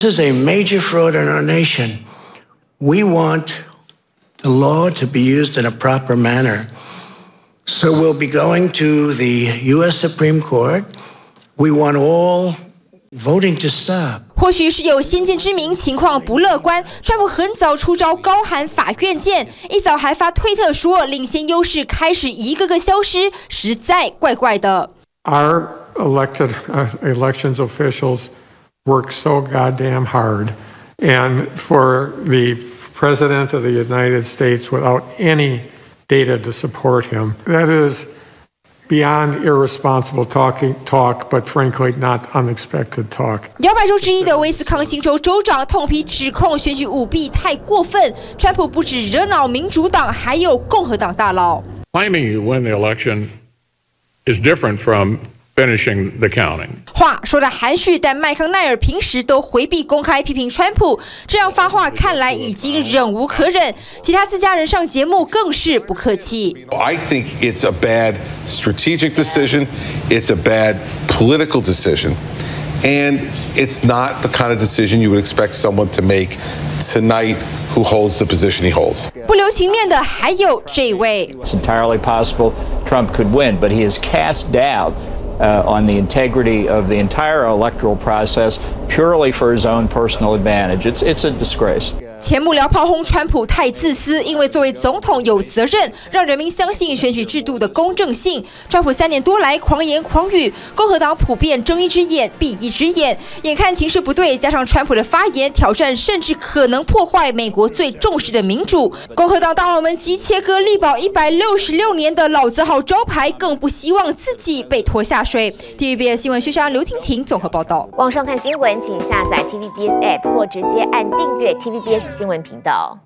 This is a major fraud in our nation. We want the law to be used in a proper manner. So we'll be going to the U.S. Supreme Court. We want all voting to stop. 或许是有先见之明，情况不乐观。川普很早出招，高喊法院见，一早还发推特说领先优势开始一个个消失，实在怪怪的。Our elections officials work so goddamn hard, and for the President of the United States without any data to support him, that is beyond irresponsible talk, but frankly not unexpected talk. 摇摆州之一的威斯康星州州长痛批指控选举舞弊太过分，川普不止惹恼民主党，还有共和党大佬。Claiming you win the election is different from finishing the counting. 话说的含蓄，但麦康奈尔平时都回避公开批评川普，这样发话看来已经忍无可忍。其他自家人上节目更是不客气。I think it's a bad strategic decision. It's a bad political decision. And it's not the kind of decision you would expect someone to make tonight who holds the position he holds. 不留情面的还有这位。It's entirely possible Trump could win, but he has cast doubt on the integrity of the entire electoral process purely for his own personal advantage. It's a disgrace. 前幕僚炮轰川普太自私，因为作为总统有责任让人民相信选举制度的公正性。川普3年多来狂言狂语，共和党普遍睁一只眼闭一只眼。眼看情势不对，加上川普的发言挑战，甚至可能破坏美国最重视的民主，共和党大佬们急切割力保166年的老字号招牌，更不希望自己被拖下水。TVBS 新闻学家刘婷婷综合报道。网上看新闻，请下载 TVBS App 或直接按订阅 TVBS 新闻频道。